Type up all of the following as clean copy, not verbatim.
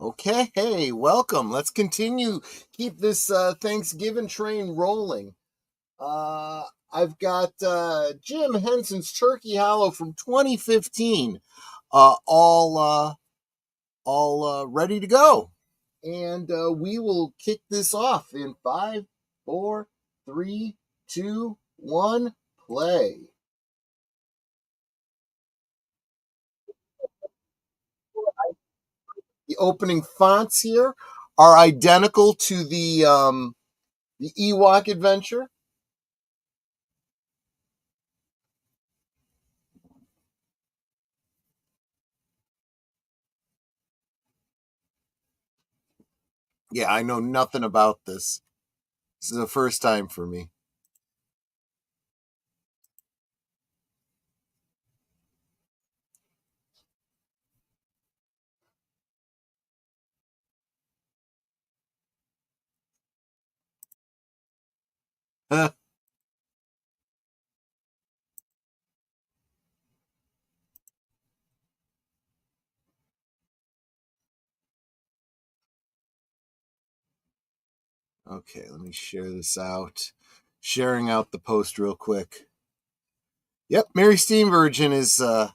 Okay, hey, welcome. Let's continue. Keep this Thanksgiving train rolling. Uh, I've got Jim Henson's Turkey Hollow from 2015, all ready to go, and we will kick this off in five, four, three, two, one, play. The opening fonts here are identical to the Ewok adventure. Yeah, I know nothing about this. This is the first time for me. Okay, let me share this out. Sharing out the post real quick. Yep, Mary Steenburgen is that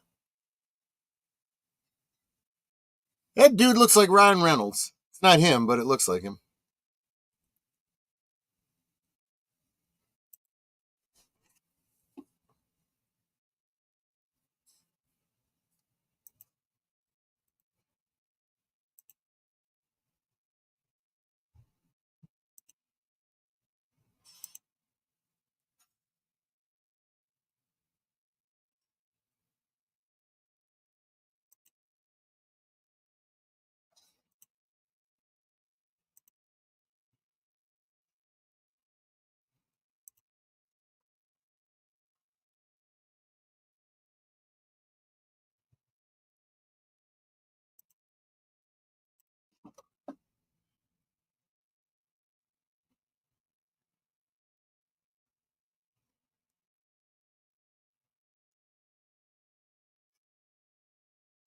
dude looks like Ryan Reynolds. It's not him, but it looks like him.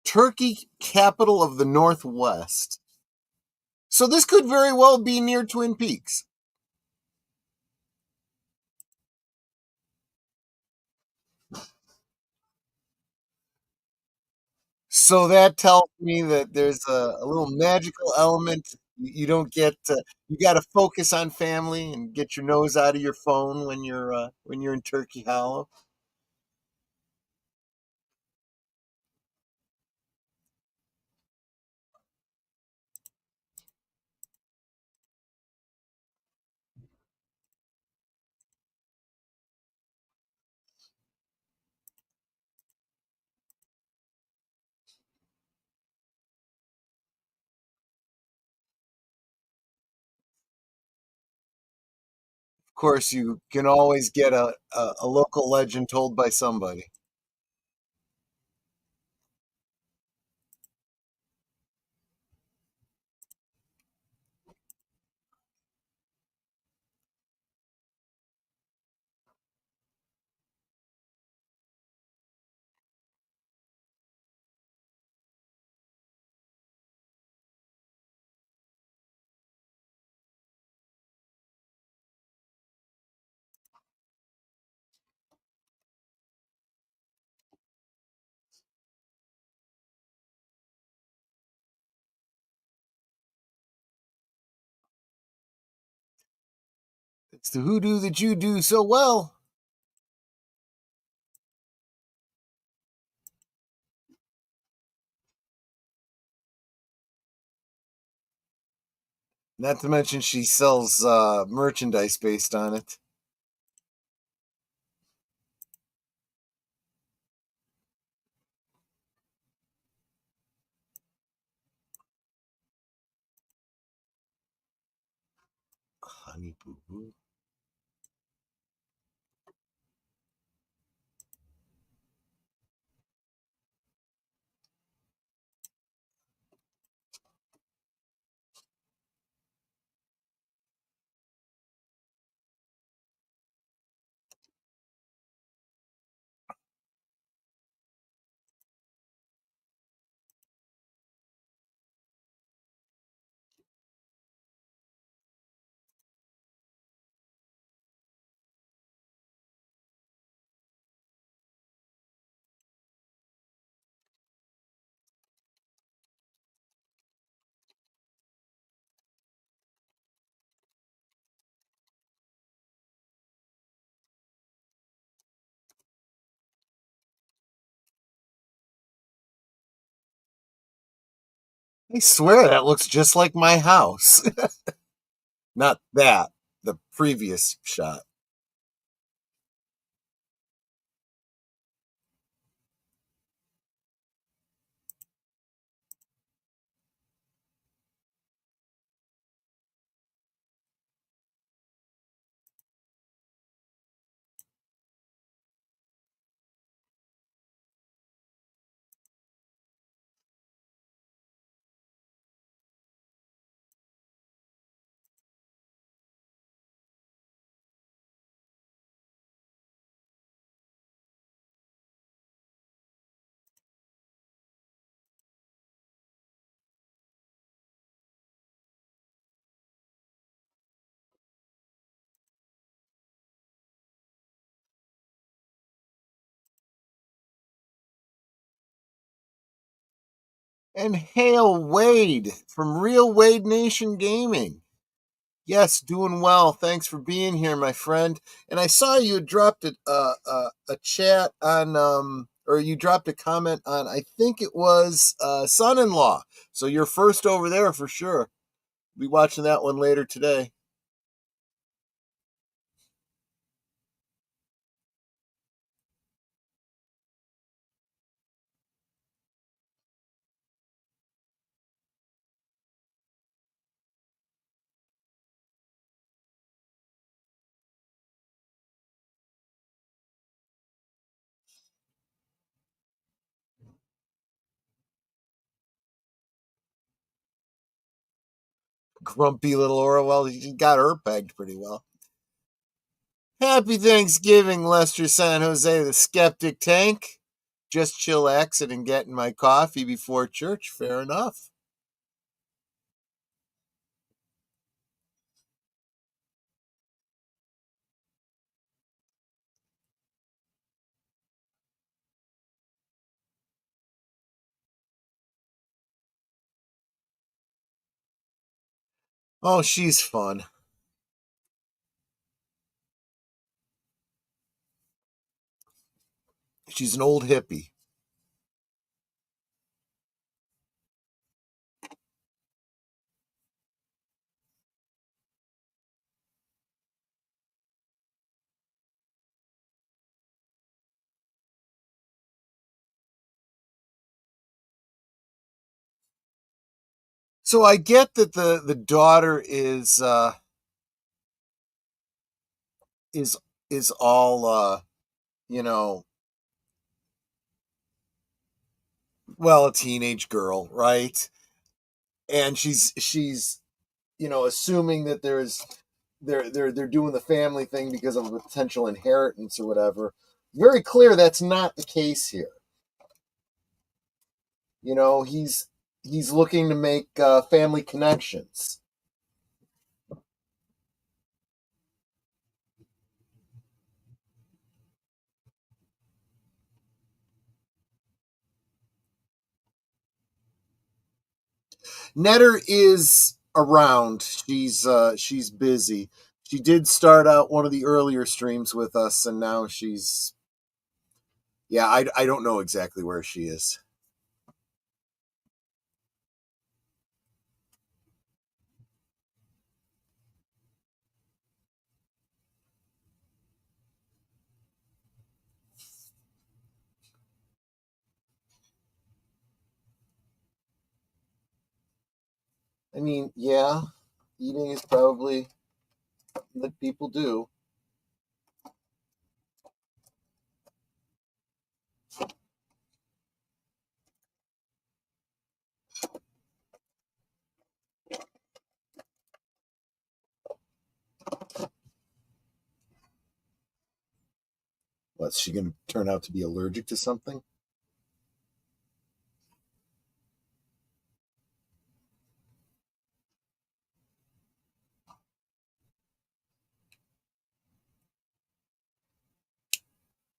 Turkey, capital of the Northwest. So this could very well be near Twin Peaks. So that tells me that there's a little magical element. You don't get you got to focus on family and get your nose out of your phone when you're in Turkey Hollow. Of course, you can always get a local legend told by somebody. It's the hoodoo that you do so well. Not to mention she sells merchandise based on it. Honey Boo Boo. I swear that looks just like my house. Not that, the previous shot. And hail Wade from Real Wade Nation Gaming. Yes, doing well. Thanks for being here, my friend. And I saw you dropped a chat on or you dropped a comment on, I think it was son-in-law. So you're first over there for sure. Be watching that one later today. Grumpy little Orwell. She got her pegged pretty well. Happy Thanksgiving, Lester San Jose, the Skeptic Tank. Just chillaxing and getting my coffee before church. Fair enough. Oh, she's fun. She's an old hippie. So I get that the daughter is is all you know, well, a teenage girl, right? And she's assuming that they're doing the family thing because of a potential inheritance or whatever. Very clear that's not the case here. He's looking to make family connections. Netter is around. She's busy. She did start out one of the earlier streams with us, and now she's yeah. I don't know exactly where she is. I mean, yeah, eating is probably what people do. What's she going to turn out to be allergic to something?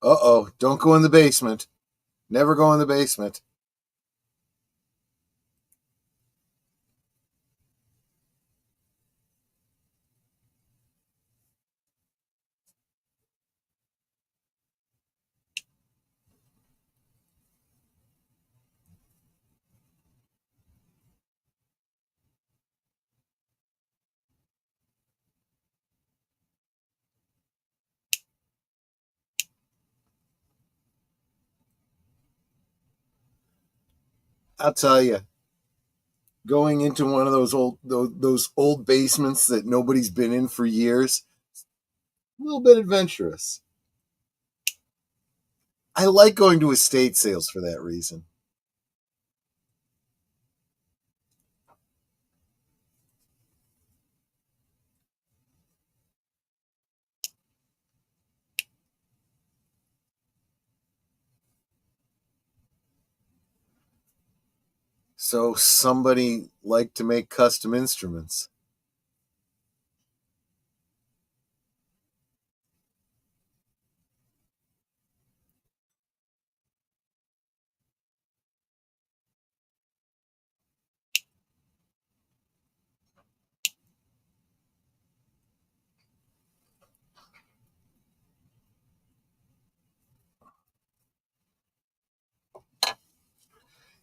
Uh-oh, don't go in the basement. Never go in the basement. I'll tell you, going into one of those old basements that nobody's been in for years, a little bit adventurous. I like going to estate sales for that reason. So somebody liked to make custom instruments.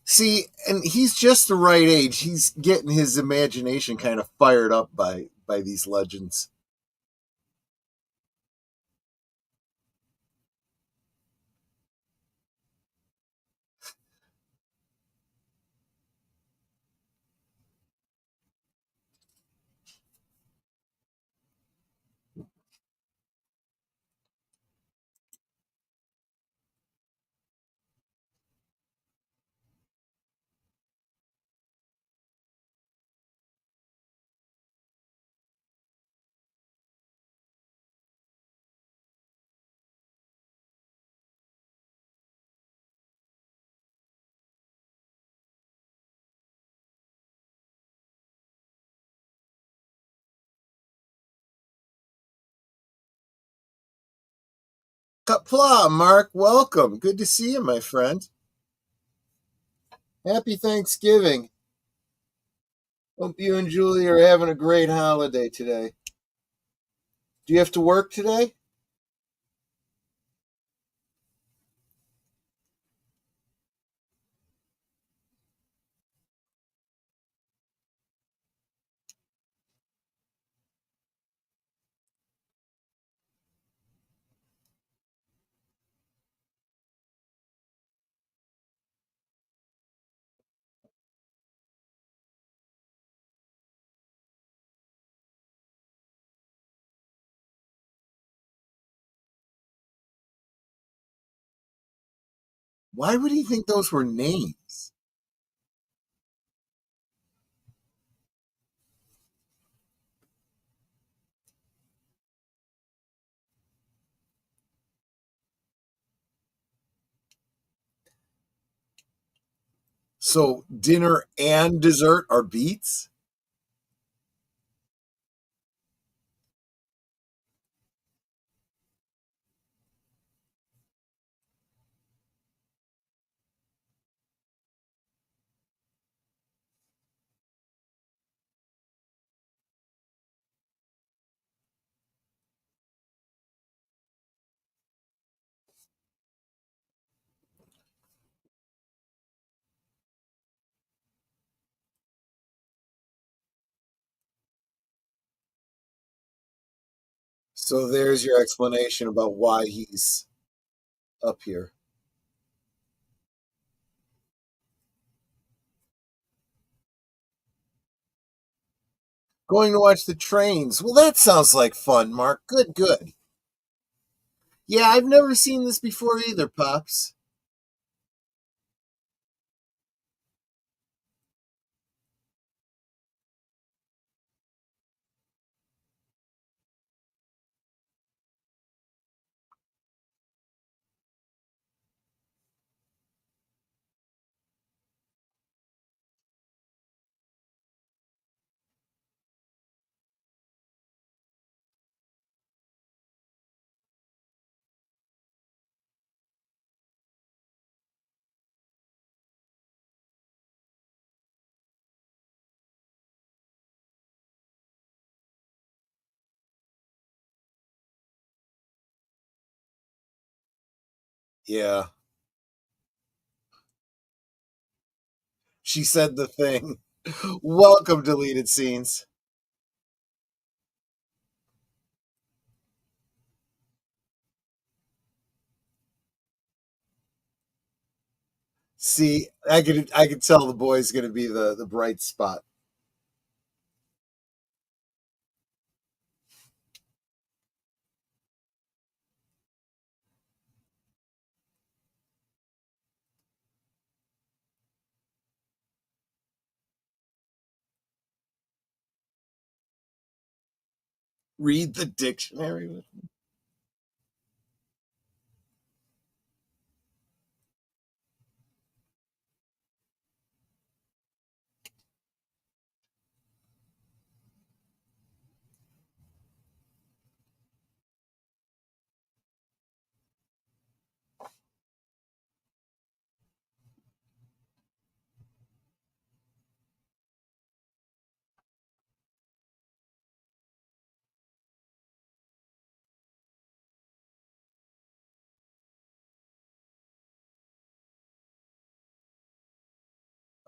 See, and he's just the right age. He's getting his imagination kind of fired up by these legends. Kapla, Mark, welcome. Good to see you, my friend. Happy Thanksgiving. Hope you and Julie are having a great holiday today. Do you have to work today? Why would he think those were names? So dinner and dessert are beets? So there's your explanation about why he's up here. Going to watch the trains. Well, that sounds like fun, Mark. Good, good. Yeah, I've never seen this before either, Pops. Yeah, she said the thing. Welcome, deleted scenes. See, I could tell the boy's going to be the bright spot. Read the dictionary with me.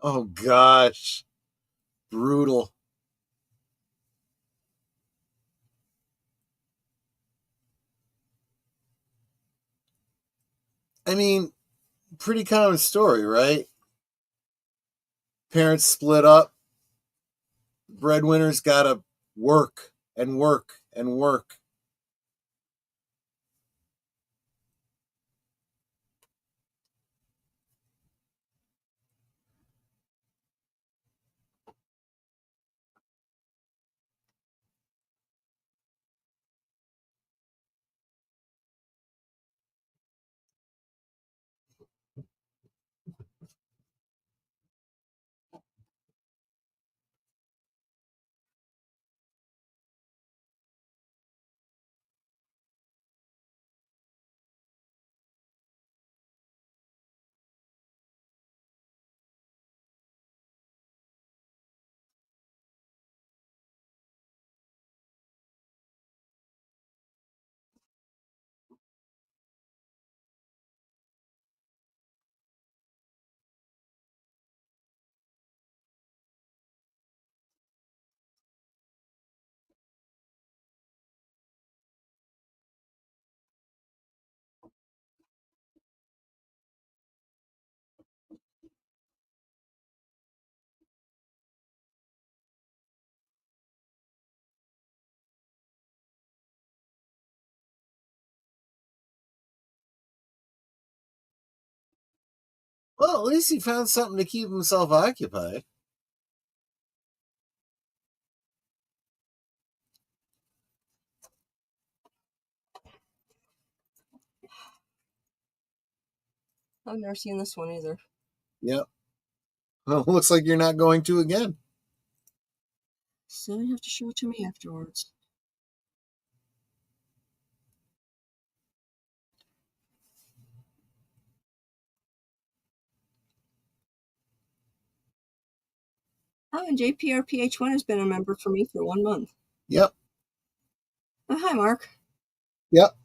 Oh gosh, brutal. I mean, pretty common story, right? Parents split up, breadwinners got to work and work and work. Well, at least he found something to keep himself occupied. I've never seen this one either. Yep. Well, looks like you're not going to again. So you have to show it to me afterwards. Oh, and JPRPH1 has been a member for me for 1 month. Yep. Oh, hi, Mark. Yep.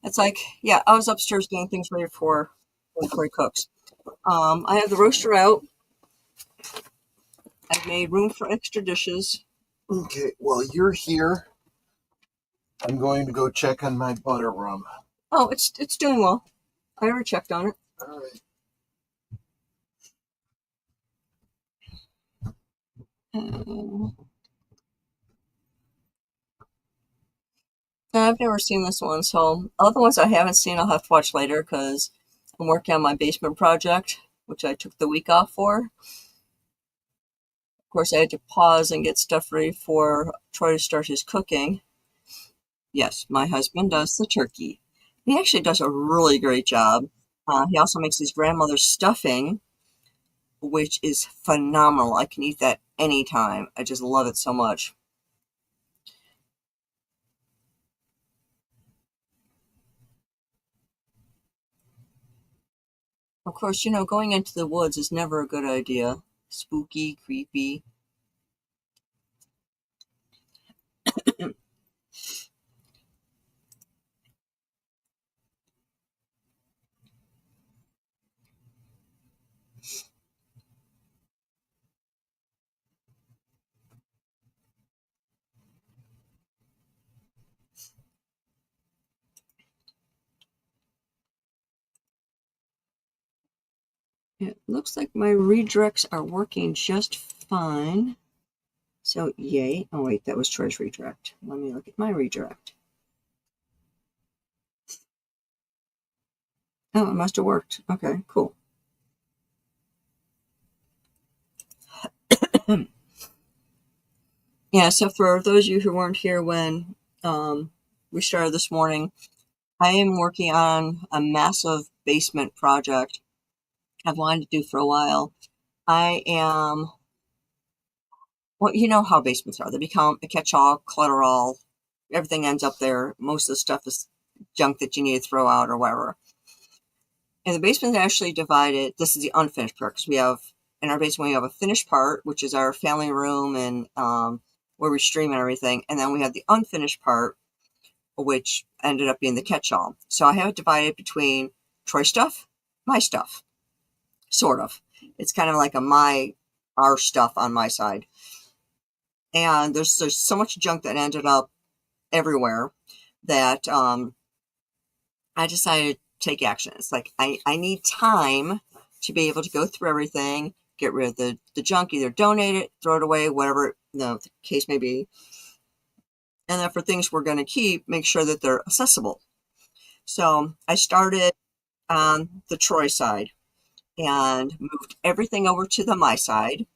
It's like, yeah, I was upstairs getting things ready for before he cooks. I have the roaster out. I've made room for extra dishes. Okay. Well, you're here. I'm going to go check on my butter rum. Oh, it's doing well. I already checked on it. All right. Um, I've never seen this one, so other ones I haven't seen I'll have to watch later because I'm working on my basement project, which I took the week off for. Of course, I had to pause and get stuff ready for Troy to start his cooking. Yes, my husband does the turkey. He actually does a really great job. He also makes his grandmother's stuffing, which is phenomenal. I can eat that anytime. I just love it so much. Of course, going into the woods is never a good idea. Spooky, creepy. It looks like my redirects are working just fine. So yay. Oh wait, that was Troy's redirect. Let me look at my redirect. Oh, it must have worked. Okay, cool. Yeah, so for those of you who weren't here when we started this morning, I am working on a massive basement project I've wanted to do for a while. I am, well, you know how basements are. They become a catch-all, clutter-all. Everything ends up there. Most of the stuff is junk that you need to throw out or whatever. And the basement is actually divided. This is the unfinished part because we have, in our basement, we have a finished part, which is our family room and where we stream and everything. And then we have the unfinished part, which ended up being the catch-all. So I have it divided between Troy stuff, my stuff, sort of. It's kind of like our stuff on my side. And there's so much junk that ended up everywhere that I decided to take action. It's like I need time to be able to go through everything, get rid of the junk, either donate it, throw it away, whatever the case may be. And then for things we're going to keep, make sure that they're accessible. So I started on the Troy side and moved everything over to the my side.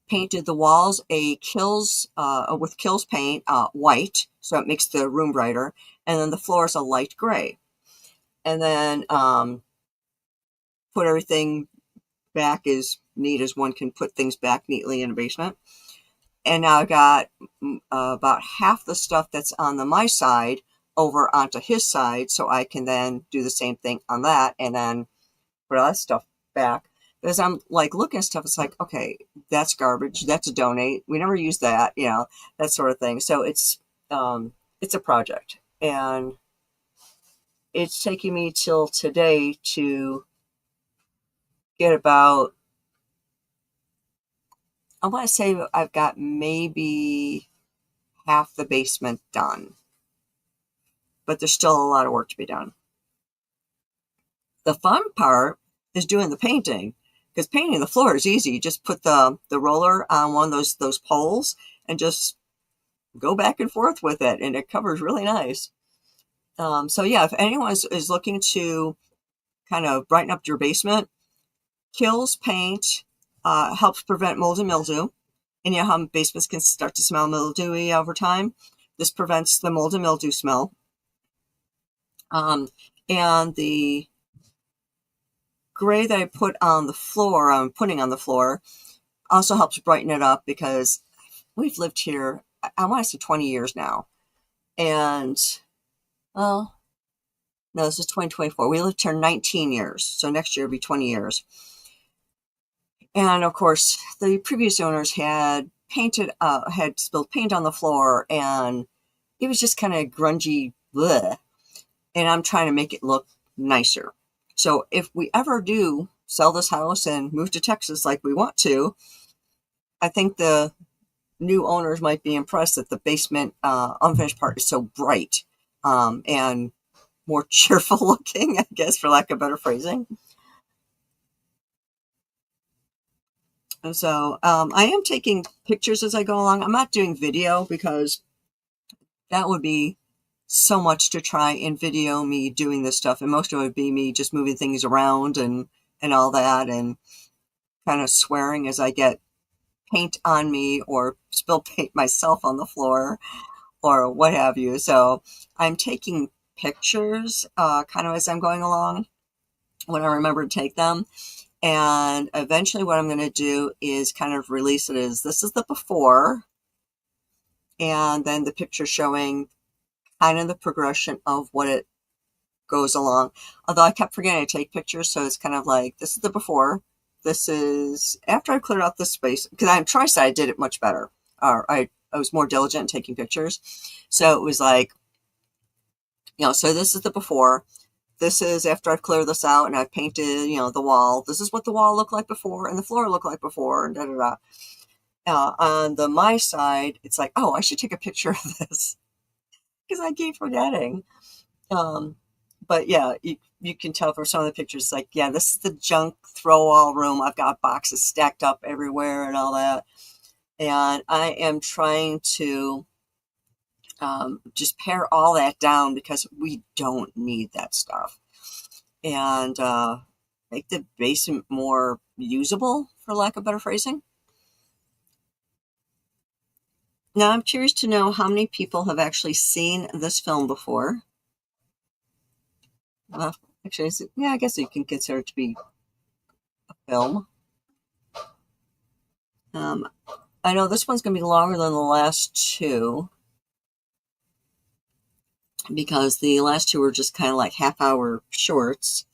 Painted the walls with Kills paint white, so it makes the room brighter, and then the floor is a light gray. And then put everything back as neat as one can put things back neatly in a basement. And now I got about half the stuff that's on my side over onto his side, so I can then do the same thing on that and then put all that stuff back. As I'm like looking at stuff, it's like, okay, that's garbage. That's a donate. We never use that, that sort of thing. So it's a project, and it's taking me till today to get about, I want to say I've got maybe half the basement done, but there's still a lot of work to be done. The fun part is doing the painting, because painting the floor is easy. You just put the roller on one of those poles and just go back and forth with it, and it covers really nice. So yeah, if anyone is looking to kind of brighten up your basement, Kills paint helps prevent mold and mildew. And you know how basements can start to smell mildewy over time? This prevents the mold and mildew smell. And the gray that I put on the floor, I'm putting on the floor, also helps brighten it up because we've lived here, I want to say 20 years now. And, well, no, this is 2024. We lived here 19 years. So next year will be 20 years. And of course, the previous owners had spilled paint on the floor, and it was just kind of grungy, bleh. And I'm trying to make it look nicer. So if we ever do sell this house and move to Texas like we want to, I think the new owners might be impressed that the basement unfinished part is so bright and more cheerful looking, I guess, for lack of better phrasing. And so I am taking pictures as I go along. I'm not doing video because that would be so much to try and video me doing this stuff. And most of it would be me just moving things around and all that, and kind of swearing as I get paint on me or spill paint myself on the floor or what have you. So I'm taking pictures kind of as I'm going along when I remember to take them. And eventually what I'm going to do is kind of release it as this is the before, and then the picture showing kind of the progression of what it goes along. Although I kept forgetting to take pictures, so it's kind of like this is the before. This is after I cleared out this space, because on TriSide I did it much better. I was more diligent in taking pictures. So it was like, so this is the before. This is after I've cleared this out and I've painted, the wall. This is what the wall looked like before and the floor looked like before, and da-da-da. On the my side, it's like, oh, I should take a picture of this because I keep forgetting. But yeah, you can tell from some of the pictures, like, yeah, this is the junk throw all room. I've got boxes stacked up everywhere and all that. And I am trying to just pare all that down because we don't need that stuff. And make the basement more usable, for lack of better phrasing. Now, I'm curious to know how many people have actually seen this film before. Uh, actually, yeah, I guess you can consider it to be a film. Um, I know this one's going to be longer than the last two because the last two were just kind of like half-hour shorts.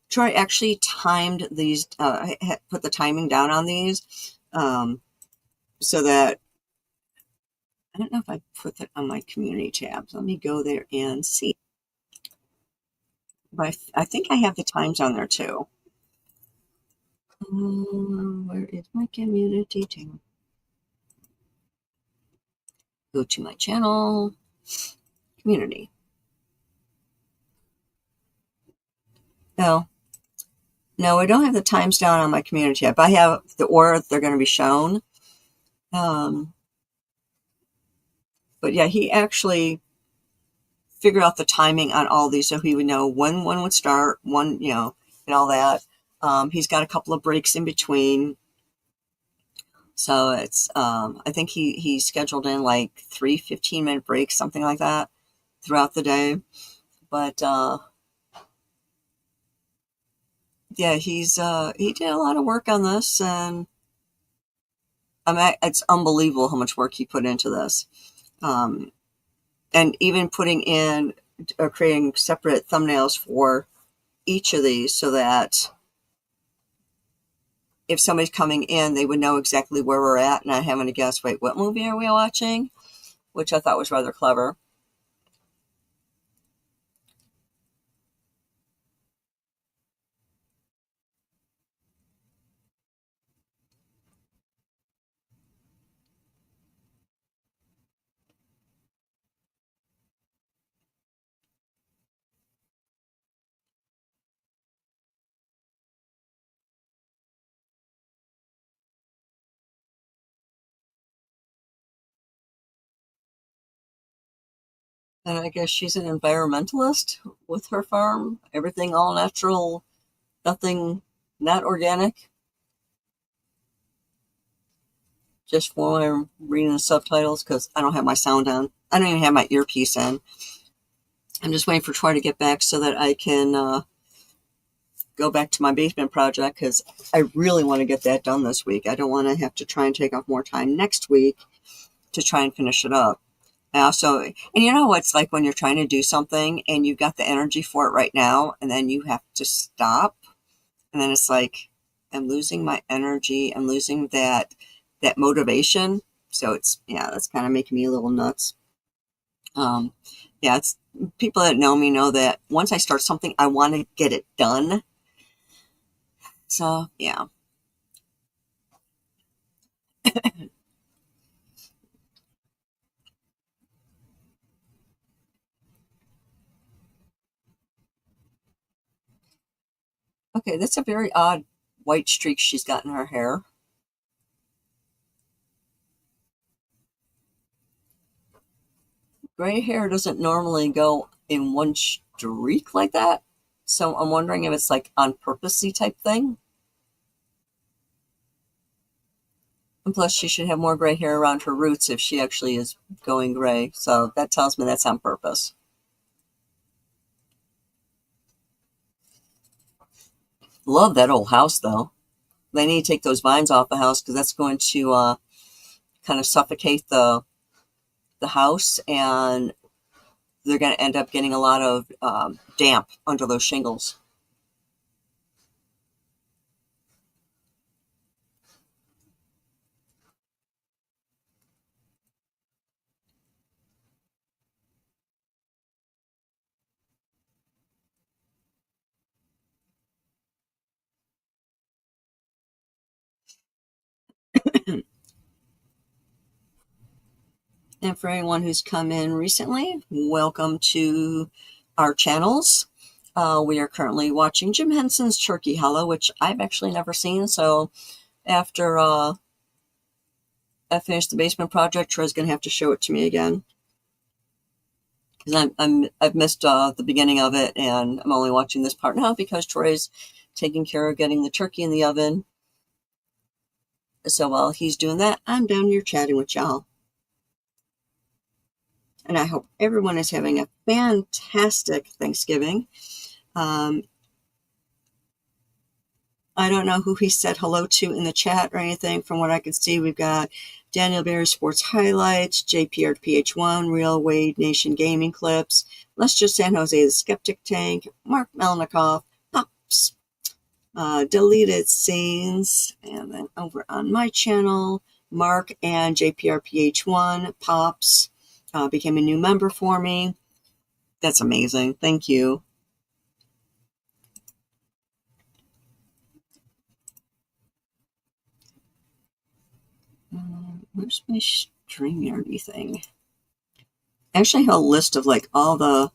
Troy actually timed these, put the timing down on these, so that I don't know if I put that on my community tabs. Let me go there and see. But I think I have the times on there too. Where is my community tab? Go to my channel, community. No, no, I don't have the times down on my community tab. I have the order they're going to be shown. Um, but yeah, he actually figured out the timing on all these so he would know when one would start, one, and all that. He's got a couple of breaks in between. So it's, I think he scheduled in like 3 15-minute breaks, something like that, throughout the day. But yeah, he did a lot of work on this, and it's unbelievable how much work he put into this. Um, and even putting in or creating separate thumbnails for each of these so that if somebody's coming in, they would know exactly where we're at, not having to guess, wait, what movie are we watching? Which I thought was rather clever. And I guess she's an environmentalist with her farm. Everything all natural, nothing not organic. Just while I'm reading the subtitles because I don't have my sound on. I don't even have my earpiece in. I'm just waiting for Troy to get back so that I can go back to my basement project because I really want to get that done this week. I don't want to have to try and take off more time next week to try and finish it up. I also, and you know what's like when you're trying to do something and you've got the energy for it right now, and then you have to stop, and then it's like I'm losing my energy, I'm losing that motivation. So it's, yeah, that's kind of making me a little nuts. Um, yeah, it's people that know me know that once I start something, I want to get it done. So yeah. Okay, that's a very odd white streak she's got in her hair. Gray hair doesn't normally go in one streak like that. So I'm wondering if it's like on purposey type thing. And plus, she should have more gray hair around her roots if she actually is going gray. So that tells me that's on purpose. Love that old house though. They need to take those vines off the house because that's going to kind of suffocate the house, and they're going to end up getting a lot of damp under those shingles. And for anyone who's come in recently, welcome to our channels. We are currently watching Jim Henson's Turkey Hollow, which I've actually never seen. So after I finish the basement project, Troy's going to have to show it to me again because I've missed the beginning of it, and I'm only watching this part now because Troy's taking care of getting the turkey in the oven. So while he's doing that, I'm down here chatting with y'all. And I hope everyone is having a fantastic Thanksgiving. Um, I don't know who he said hello to in the chat or anything. From what I can see, we've got Daniel Bear Sports Highlights, JPRPH1, Real Wade Nation Gaming Clips, Lester San Jose The Skeptic Tank, Mark Melnikoff, Pops, Deleted Scenes, and then over on my channel, Mark and JPRPH1, Pops, became a new member for me. That's amazing. Thank you. Where's my StreamYard thing? I actually have a list of like all the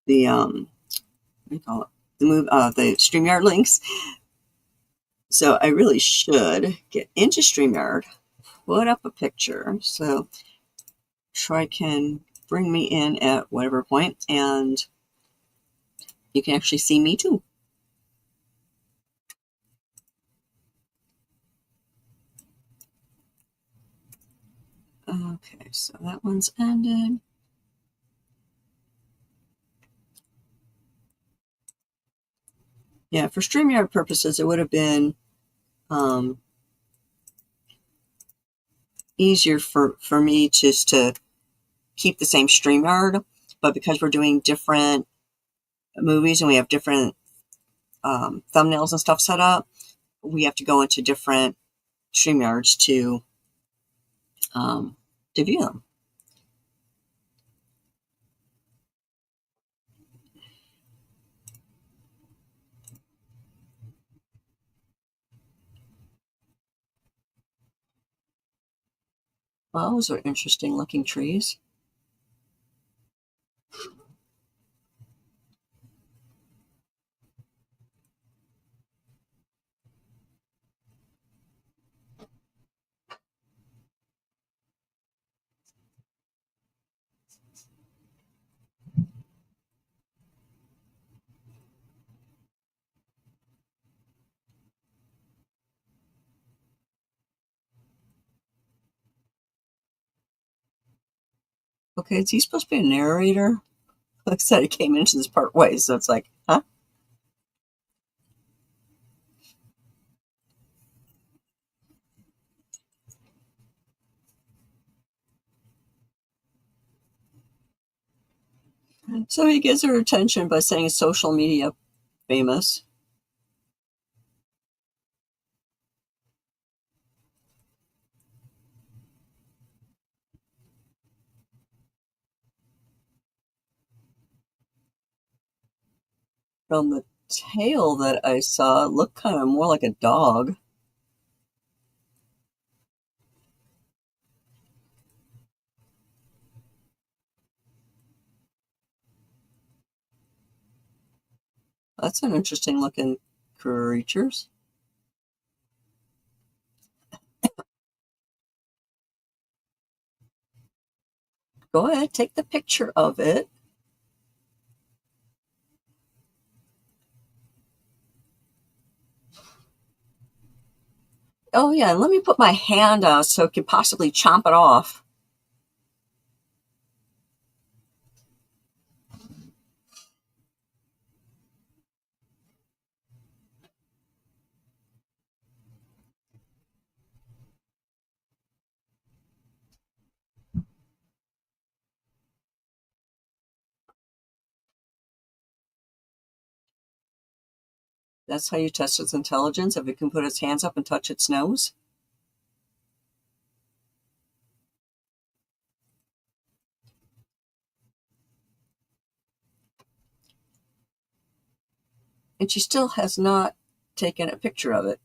what do you call it? The StreamYard links. So I really should get into StreamYard, put up a picture so Troy can bring me in at whatever point, and you can actually see me too. Okay, so that one's ended. Yeah, for StreamYard purposes, it would have been easier for me just to keep the same StreamYard, but because we're doing different movies and we have different thumbnails and stuff set up, we have to go into different StreamYards to view them. Well, those are interesting looking trees. Okay, is he supposed to be a narrator? Like I said, he came into this part way, so it's like, huh? So he gets her attention by saying he's social media famous. From the tail that I saw, it looked kind of more like a dog. That's an interesting looking creatures. Go ahead, take the picture of it. Oh yeah, and let me put my hand out so it could possibly chomp it off. That's how you test its intelligence, if it can put its hands up and touch its nose. And she still has not taken a picture of it.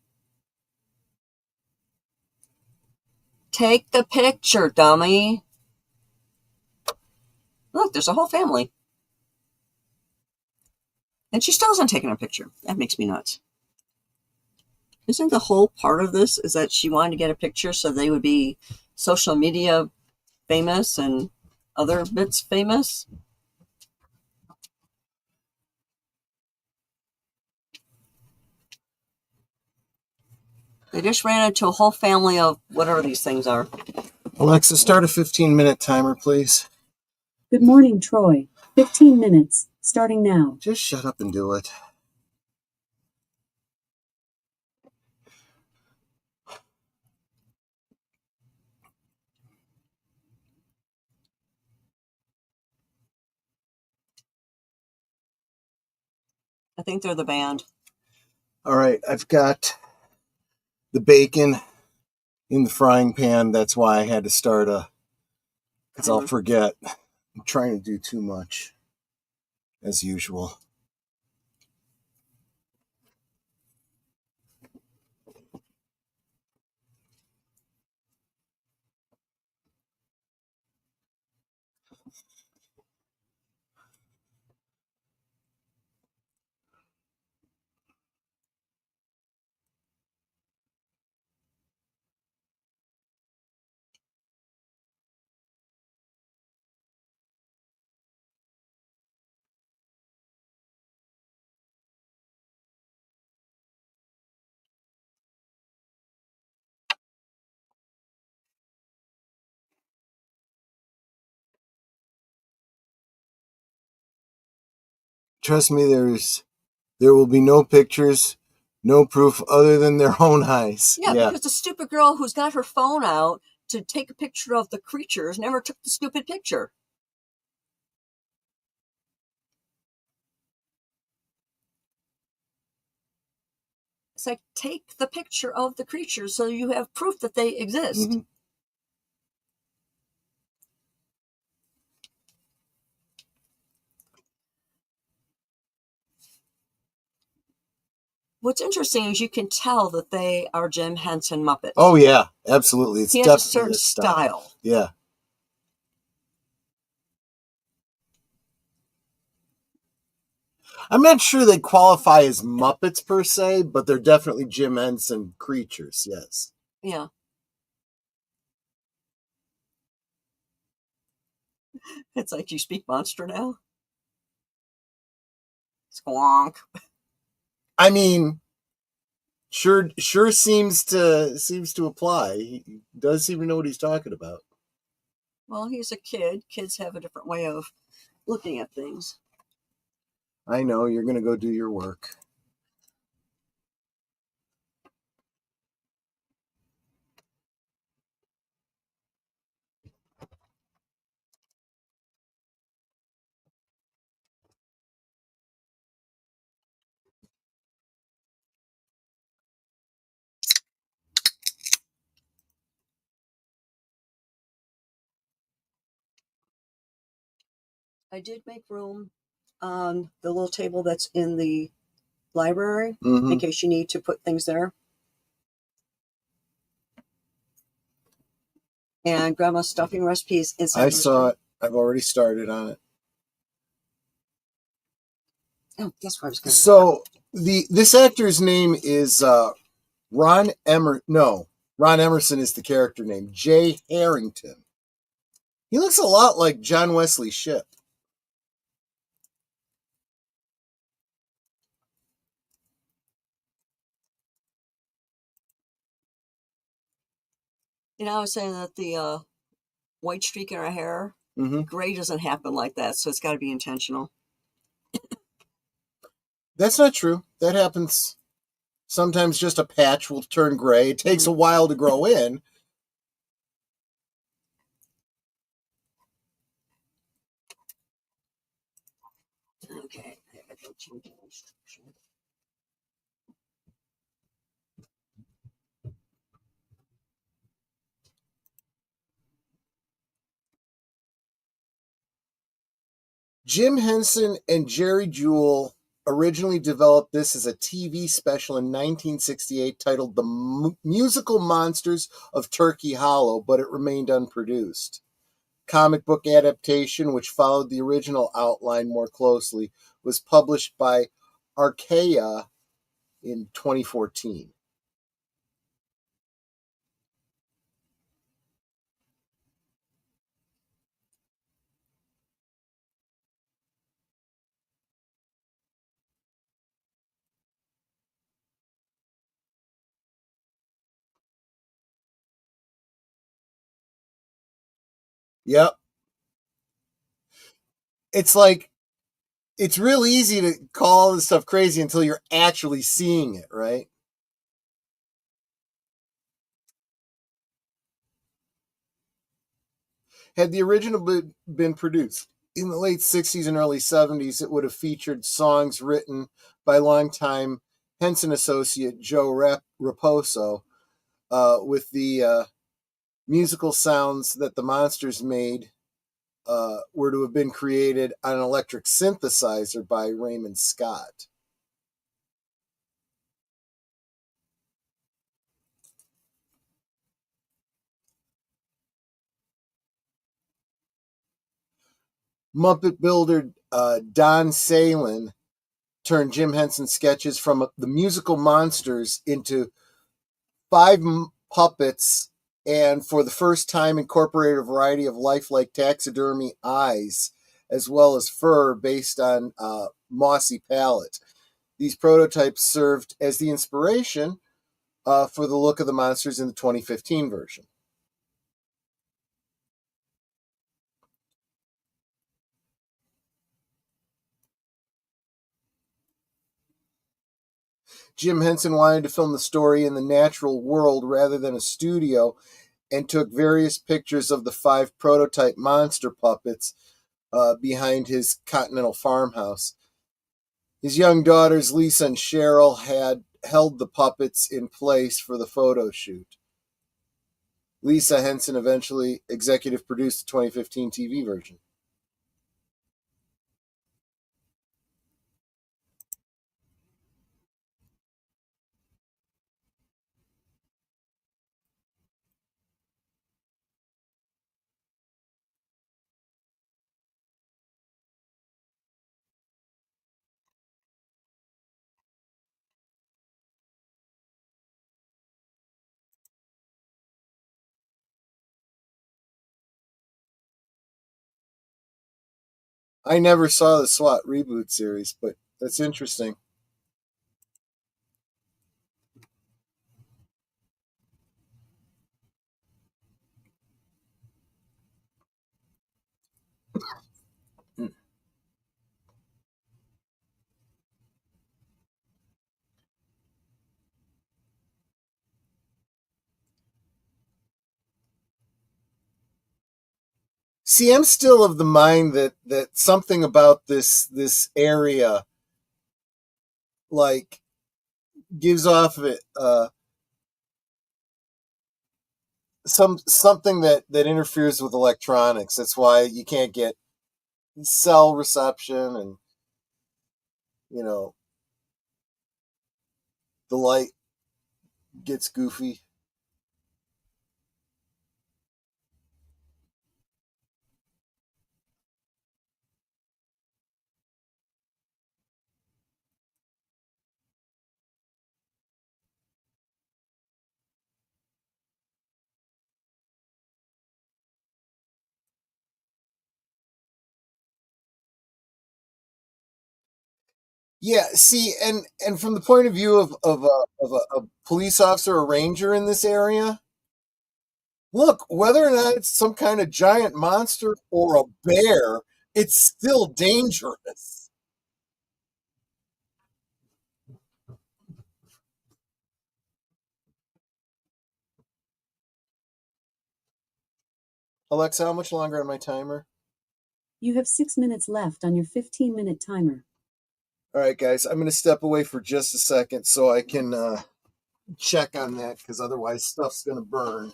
Take the picture, dummy. Look, there's a whole family. And she still hasn't taken a picture. That makes me nuts. Isn't the whole part of this is that she wanted to get a picture so they would be social media famous and other bits famous? They just ran into a whole family of whatever these things are. Alexa, start a 15-minute timer, please. Good morning, Troy. 15 minutes, starting now. Just shut up and do it. I think they're the band. All right, I've got the bacon in the frying pan. That's why I had to start because I'll forget. I'm trying to do too much, as usual. Trust me, there will be no pictures, no proof other than their own eyes. Yeah, because the stupid girl who's got her phone out to take a picture of the creatures never took the stupid picture. It's like, take the picture of the creatures so you have proof that they exist. Mm-hmm. What's interesting is you can tell that they are Jim Henson Muppets. Oh, yeah, absolutely. It's he has a certain style. Yeah. I'm not sure they qualify as Muppets per se, but they're definitely Jim Henson creatures, yes. Yeah. It's like, you speak monster now? Squonk. I mean, sure seems to apply. He does seem to know what he's talking about. Well, he's a kid. Kids have a different way of looking at things. I know, you're going to go do your work. I did make room on the little table that's in the library Mm-hmm. in case you need to put things there. And Grandma's stuffing recipes inside. I saw it. I've already started on it. Oh, that's what I was going to say. So this actor's name is Ron Emerson. No, Ron Emerson is the character name. Jay Harrington. He looks a lot like John Wesley Shipp. I was saying that the white streak in her hair, mm-hmm. gray doesn't happen like that, so it's got to be intentional. That's not true. That happens. Sometimes just a patch will turn gray. It takes a while to grow in. Okay. Jim Henson and Jerry Jewell originally developed this as a TV special in 1968 titled The Musical Monsters of Turkey Hollow, but it remained unproduced. Comic book adaptation, which followed the original outline more closely, was published by Archaea in 2014. Yep. It's like it's real easy to call all this stuff crazy until you're actually seeing it, right? Had the original been produced in the late 60s and early 70s, it would have featured songs written by longtime Henson associate Joe Raposo, with the musical sounds that the monsters made were to have been created on an electric synthesizer by Raymond Scott. Muppet builder Don Salin turned Jim Henson sketches from the musical monsters into five puppets, and for the first time incorporated a variety of lifelike taxidermy eyes as well as fur based on mossy palate. These prototypes served as the inspiration for the look of the monsters in the 2015 version. Jim Henson wanted to film the story in the natural world rather than a studio, and took various pictures of the five prototype monster puppets behind his Continental farmhouse. His young daughters, Lisa and Cheryl, had held the puppets in place for the photo shoot. Lisa Henson eventually executive produced the 2015 TV version. I never saw the SWAT reboot series, but that's interesting. See, I'm still of the mind that something about this area like gives off it something that interferes with electronics. That's why you can't get cell reception, and you know the light gets goofy. Yeah, see, and from the point of view of a police officer or ranger in this area, look, whether or not it's some kind of giant monster or a bear, it's still dangerous. Alexa, how much longer on my timer? You have 6 minutes left on your 15-minute timer. All right, guys, I'm going to step away for just a second so I can check on that, because otherwise stuff's going to burn.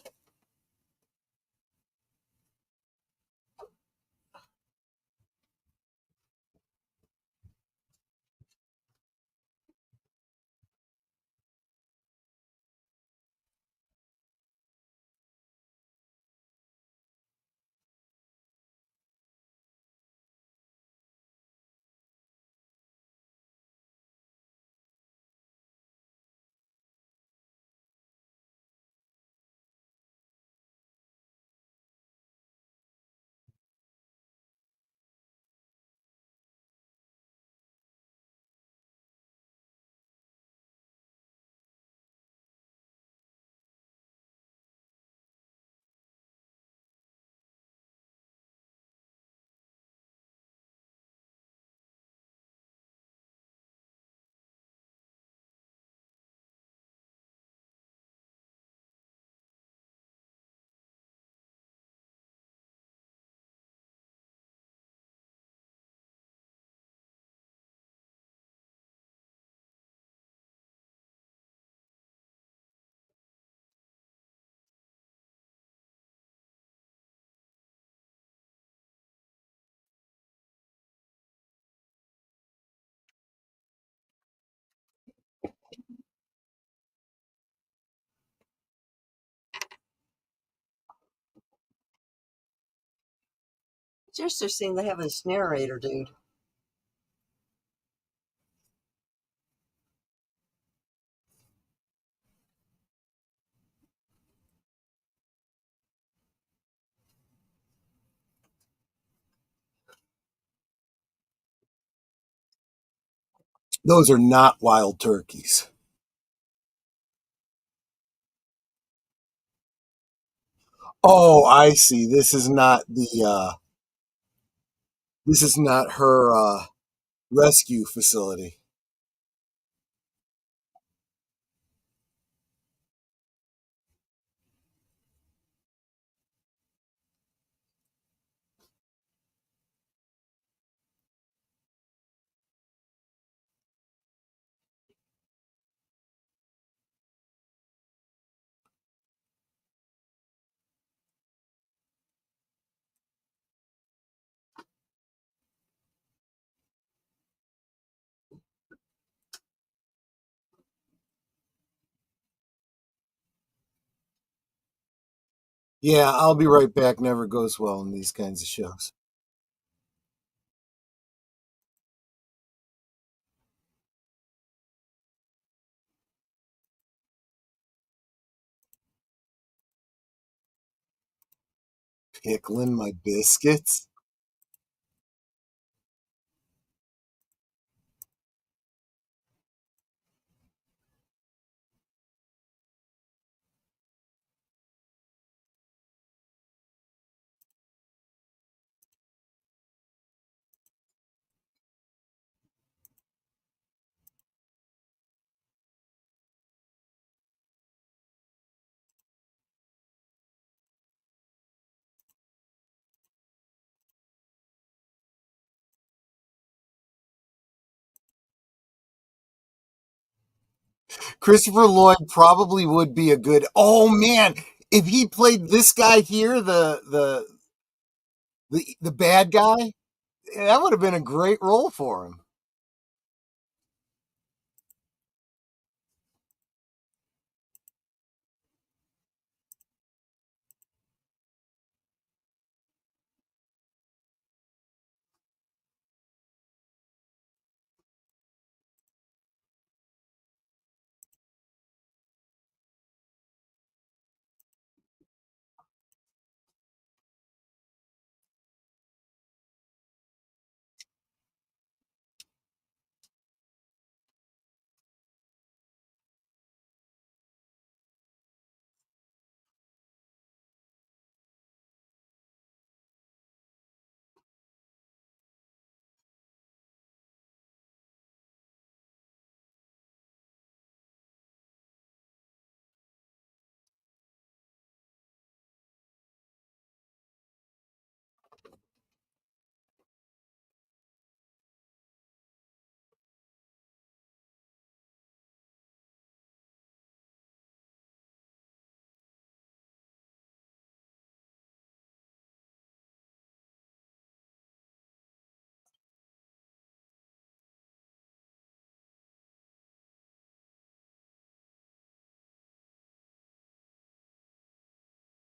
Just seem to have this narrator dude. Those are not wild turkeys. Oh, I see. This is not her rescue facility. Yeah, I'll be right back. Never goes well in these kinds of shows. Pickling my biscuits. Christopher Lloyd probably would be a good. Oh man, if he played this guy here, the bad guy, that would have been a great role for him.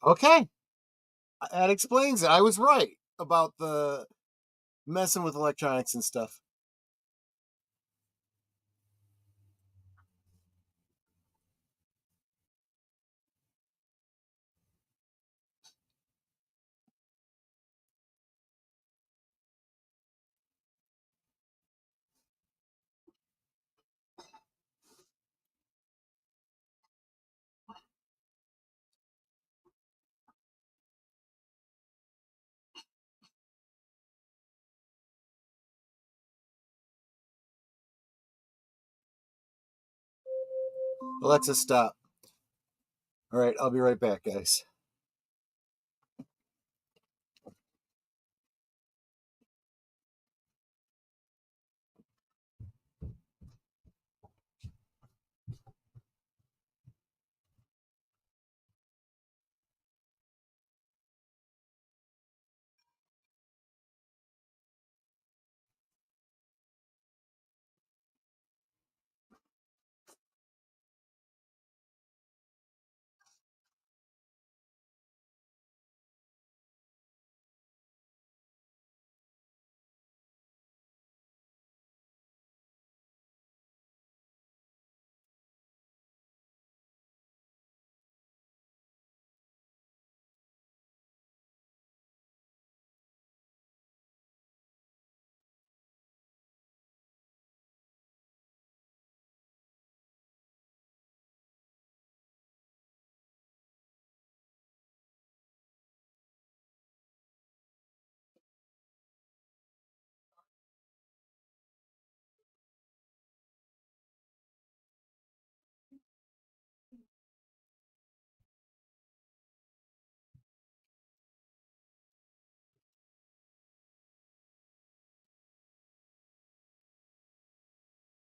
Okay, that explains it. I was right about the messing with electronics and stuff. Alexa, stop. All right, I'll be right back, guys.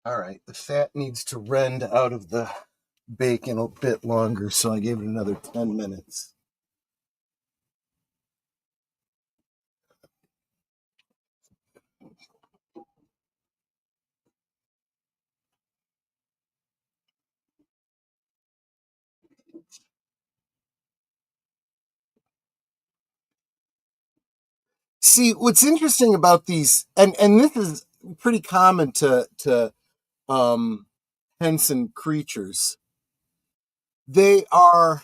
All right, the fat needs to rend out of the bacon a bit longer, so I gave it another 10 minutes. See, what's interesting about these, and this is pretty common to um, Henson creatures, they are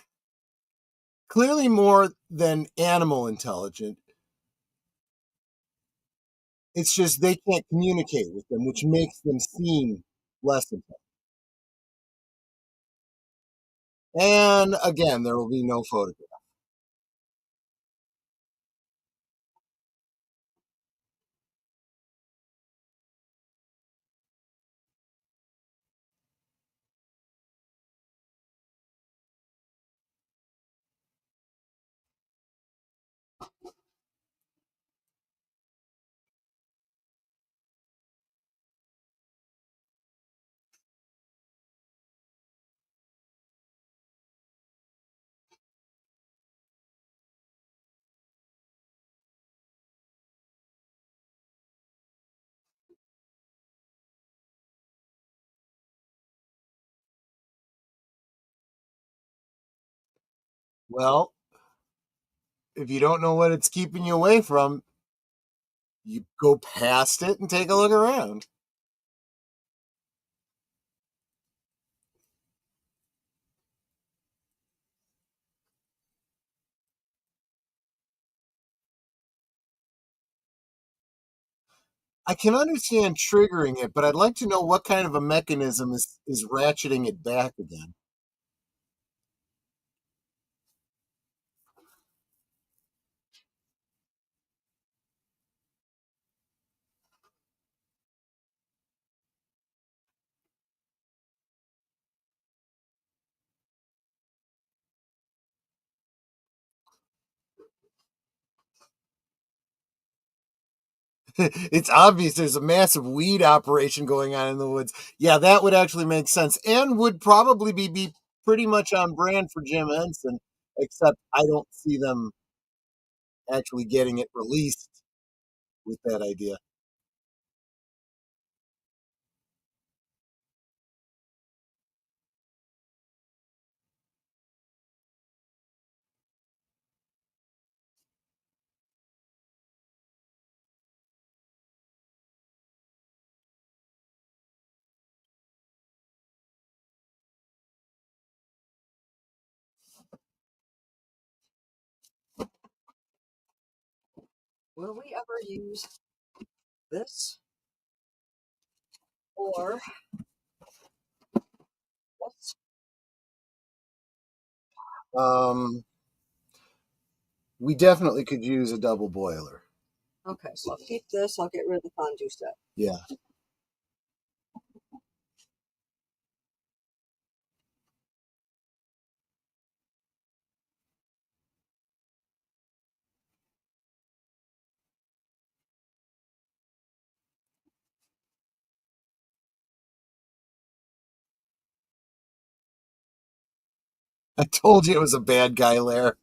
clearly more than animal intelligent. It's just they can't communicate with them, which makes them seem less intelligent. And again, there will be no photograph. Well, if you don't know what it's keeping you away from, you go past it and take a look around. I can understand triggering it, but I'd like to know what kind of a mechanism is ratcheting it back again. It's obvious there's a massive weed operation going on in the woods. Yeah, that would actually make sense and would probably be pretty much on brand for Jim Henson, except I don't see them actually getting it released with that idea. Will we ever use this or this? Um, we definitely could use a double boiler. Okay, so I'll keep this. I'll get rid of the fondue set. Yeah. I told you it was a bad guy lair.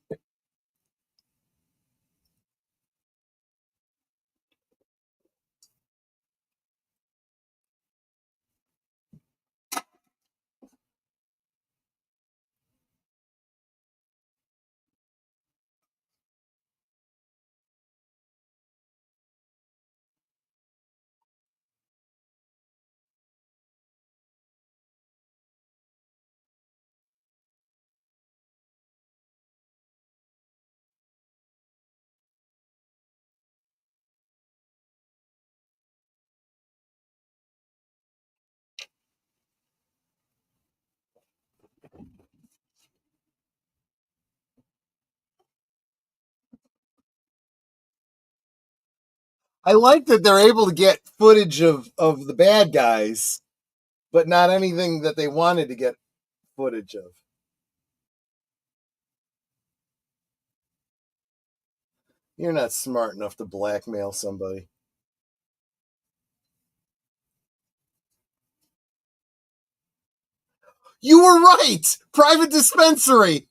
I like that they're able to get footage of the bad guys, but not anything that they wanted to get footage of. You're not smart enough to blackmail somebody. You were right! Private dispensary!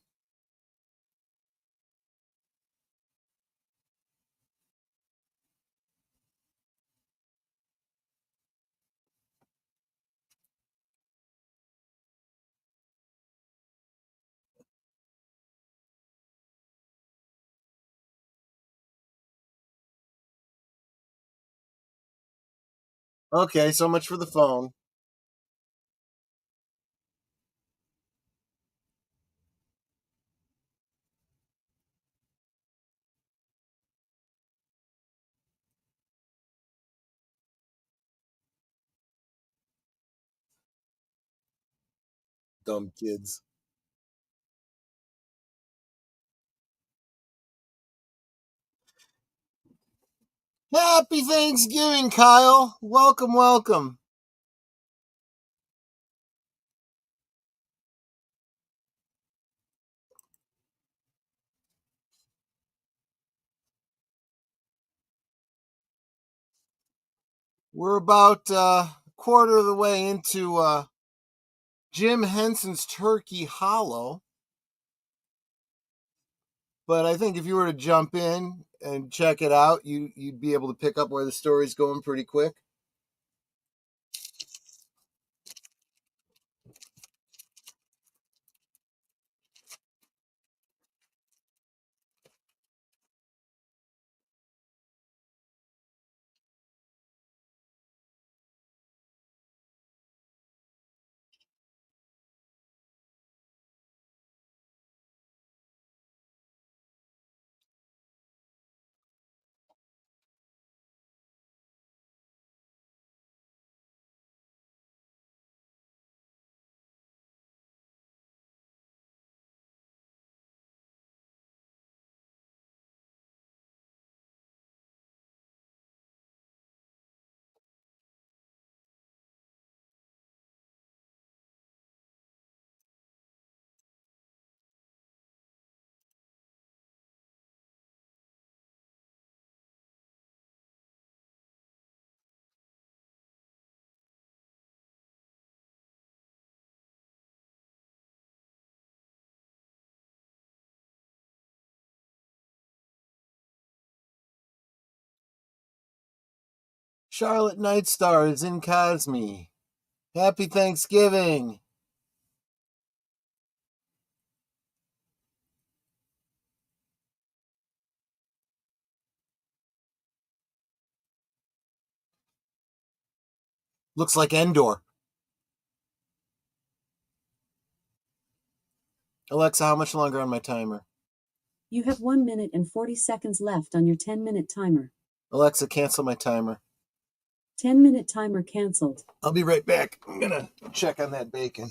Okay, so much for the phone. Dumb kids. Happy Thanksgiving, Kyle. Welcome, welcome. We're about a quarter of the way into Jim Henson's Turkey Hollow. But I think if you were to jump in and check it out, you'd be able to pick up where the story's going pretty quick. Charlotte Nightstar is in KOSMI. Happy Thanksgiving. Looks like Endor. Alexa, how much longer on my timer? You have 1 minute and 40 seconds left on your 10-minute timer. Alexa, cancel my timer. 10-minute timer canceled. I'll be right back. I'm going to check on that bacon.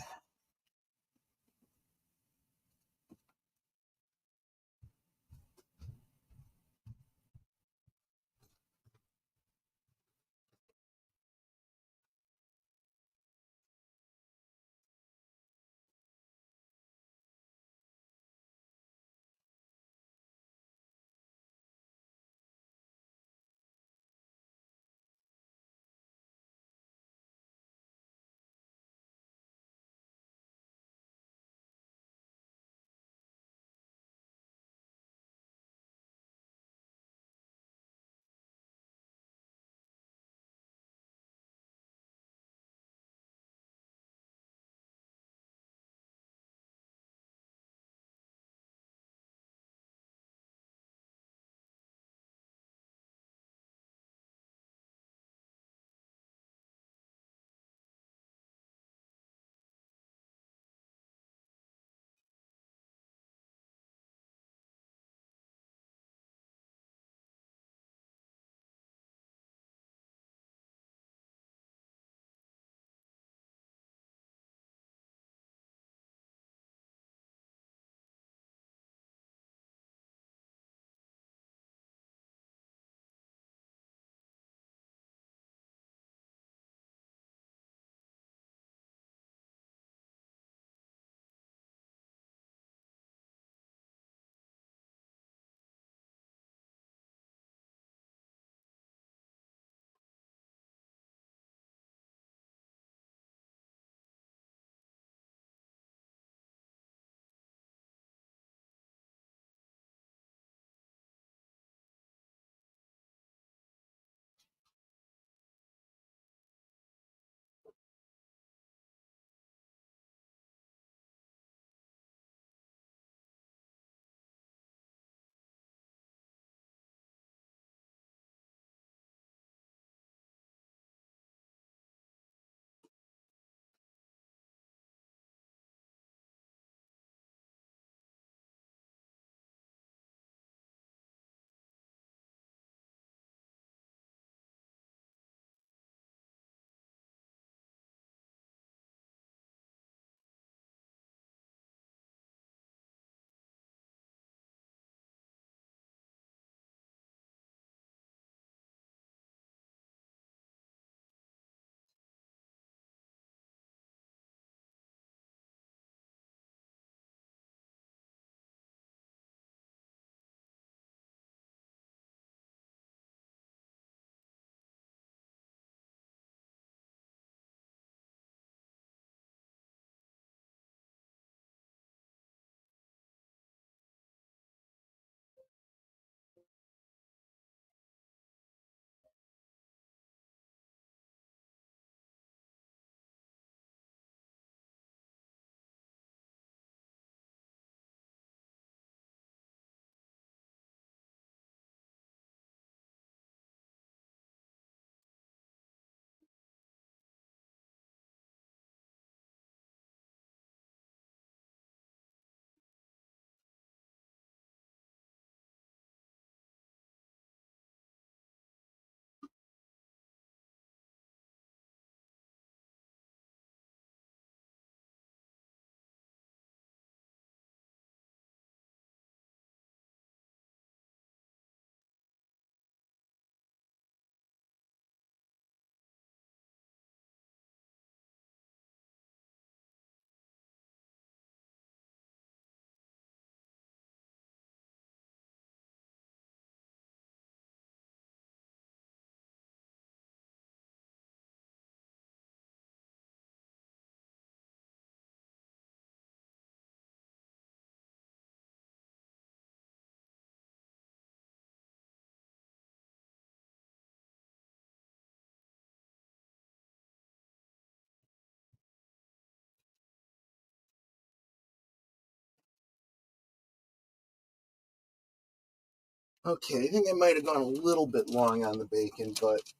Okay, I think I might have gone a little bit long on the bacon, but a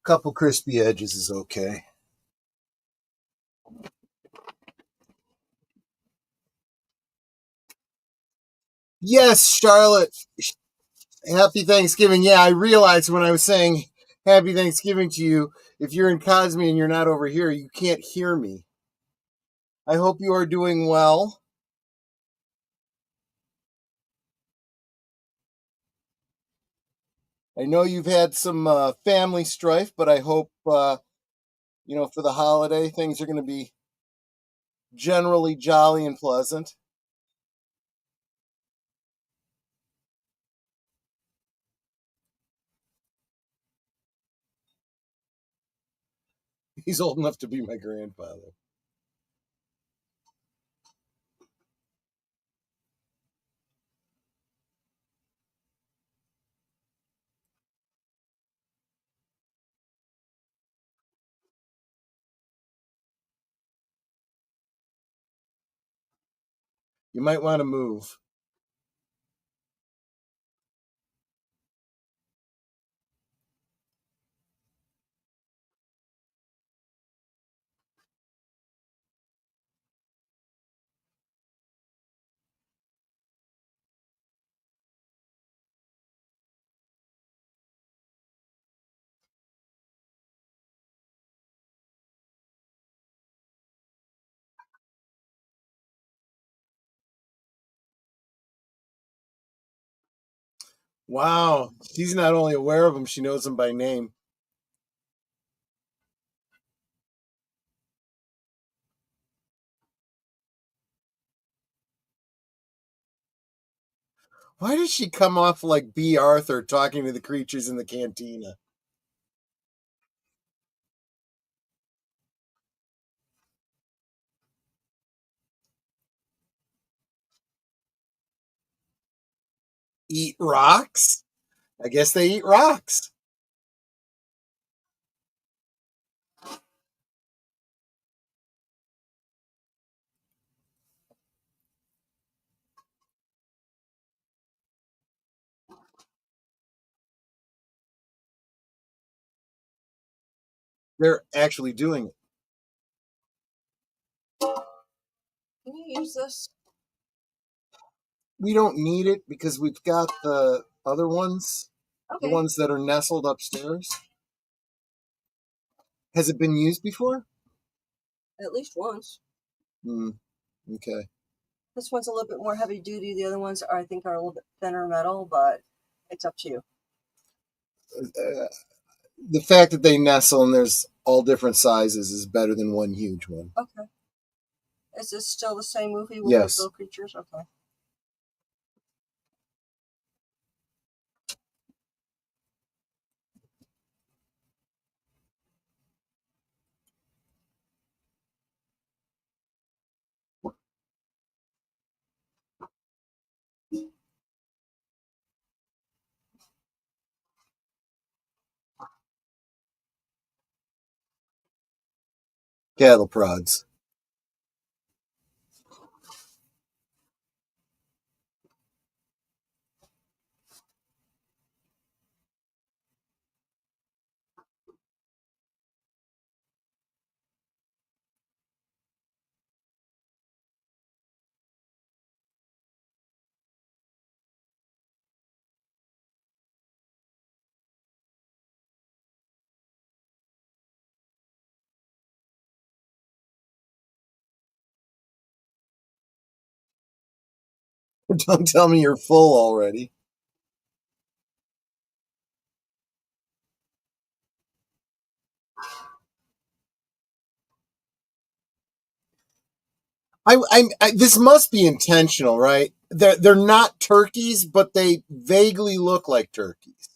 couple crispy edges is okay. Yes, Charlotte. Happy Thanksgiving. Yeah, I realized when I was saying Happy Thanksgiving to you, if you're in KOSMI and you're not over here, you can't hear me. I hope you are doing well. I know you've had some family strife, but I hope, for the holiday, things are going to be generally jolly and pleasant. He's old enough to be my grandfather. You might want to move. Wow. She's not only aware of him, she knows him by name. Why does she come off like B. Arthur talking to the creatures in the cantina? Eat rocks? I guess they eat rocks. They're actually doing it. Can you use this? We don't need it because we've got the other ones, the Okay, ones that are nestled upstairs. Has it been used before? at least once. Hmm. Okay. This one's a little bit more heavy duty. The other ones are, I think, are a little bit thinner metal, but it's up to you. Uh, the fact that they nestle and there's all different sizes is better than one huge one. Okay. Is this still the same movie with those Yes. little creatures? Okay. Cattle prods. Don't tell me you're full already. This must be intentional, right? They're not turkeys, but they vaguely look like turkeys.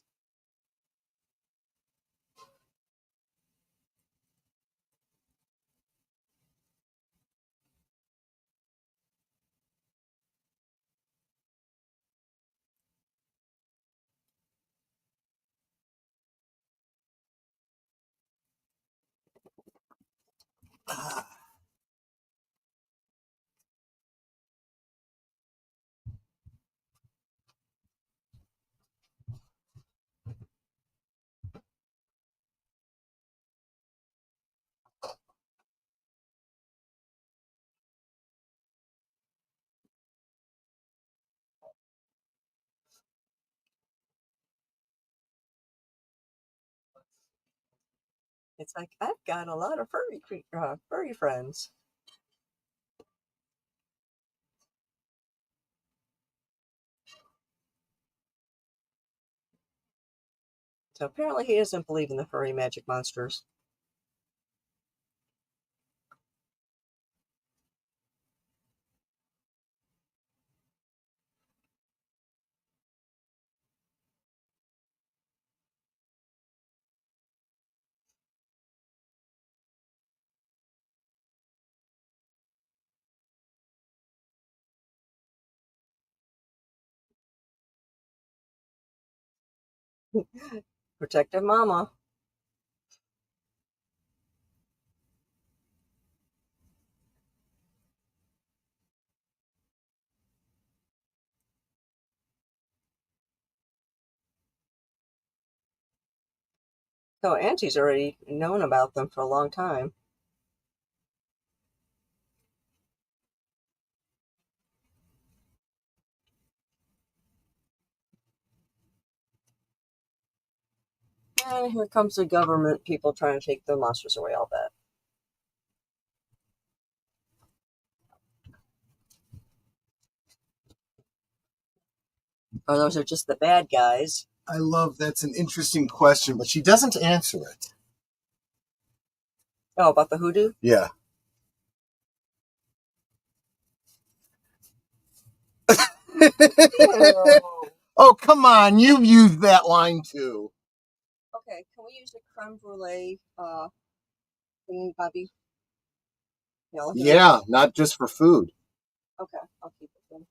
It's like I've got a lot of furry friends. So apparently he doesn't believe in the furry magic monsters. Protective mama. So Auntie's already known about them for a long time. And here comes the government people trying to take the monsters away, I'll bet. Or those are just the bad guys. I love that's an interesting question, but she doesn't answer it. Oh, about the hoodoo? Yeah. Oh, come on. You've used that line too. Okay, can we use the creme brulee thingy, Bobby? Yeah, not just for food. Okay, I'll keep it then.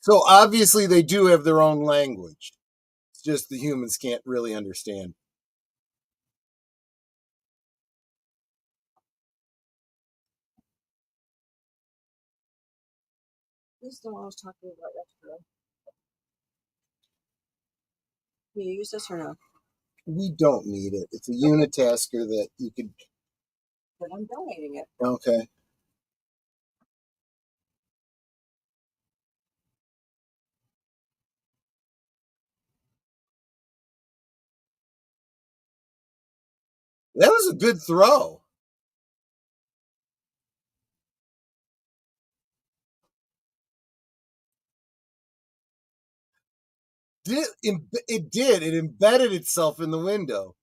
So obviously they do have their own language. It's just the humans can't really understand. This is the one I was talking about yesterday. Can you use this or no? We don't need it. It's a unitasker that you could. But I'm donating it. Okay. That was a good throw. It did. It embedded itself in the window.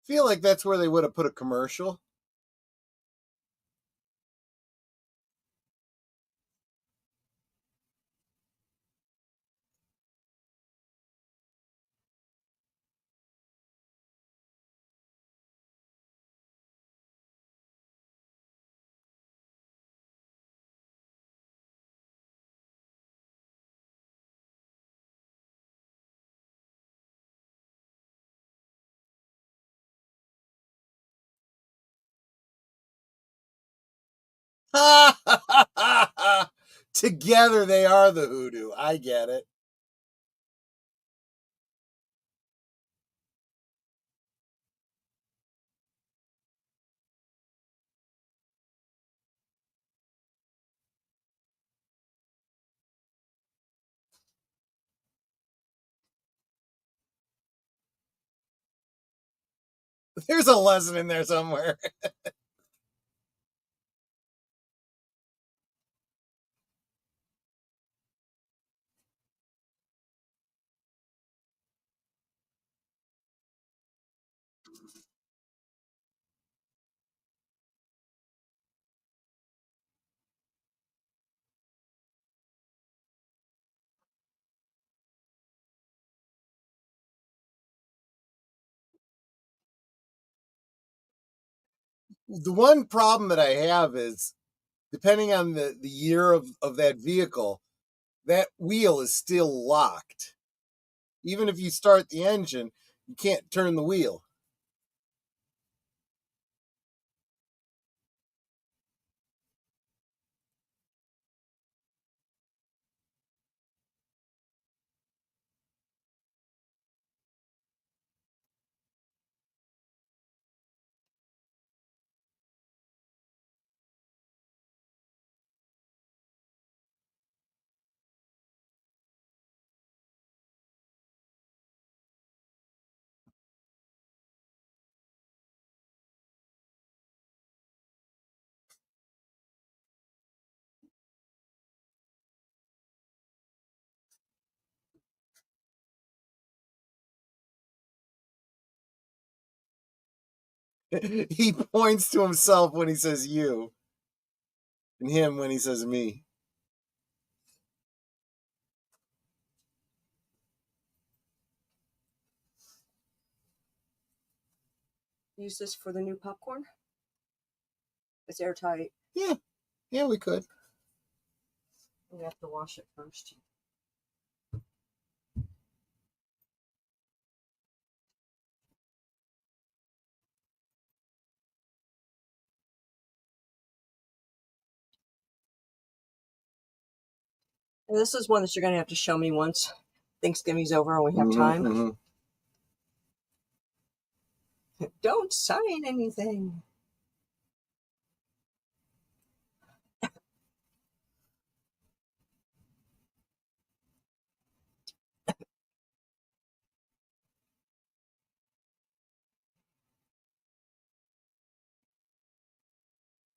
Feel like that's where they would have put a commercial. Together they are the hoodoo. I get it. There's a lesson in there somewhere. The one problem that I have is, depending on the year of that vehicle, that wheel is still locked. Even if you start the engine, you can't turn the wheel. He points to himself when he says you, and him when he says me. Use this for the new popcorn? It's airtight. Yeah, we could. We have to wash it first. And this is one that you're going to have to show me once Thanksgiving's over and we have time. Mm-hmm. Don't sign anything.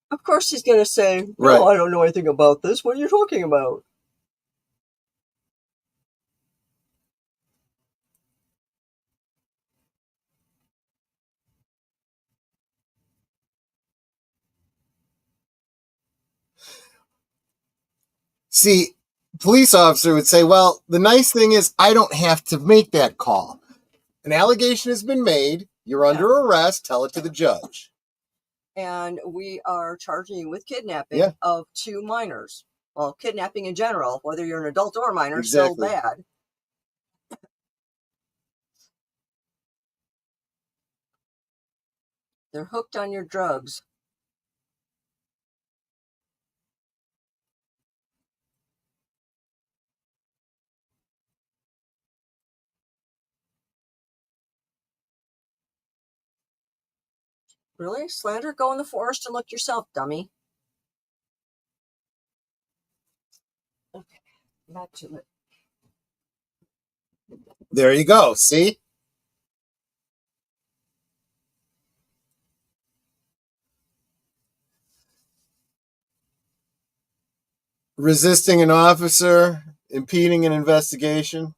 Of course he's going to say, no, Right. I don't know anything about this. What are you talking about? See, police officer would say, well, the nice thing is I don't have to make that call. An allegation has been made. You're under arrest. Tell it to the judge. And we are charging you with kidnapping of 2 minors. Well, kidnapping in general, whether you're an adult or a minor, Exactly. still bad. They're hooked on your drugs. Really? Slander? Go in the forest and look yourself, dummy. Okay, back to it. There you go. See? Resisting an officer, impeding an investigation.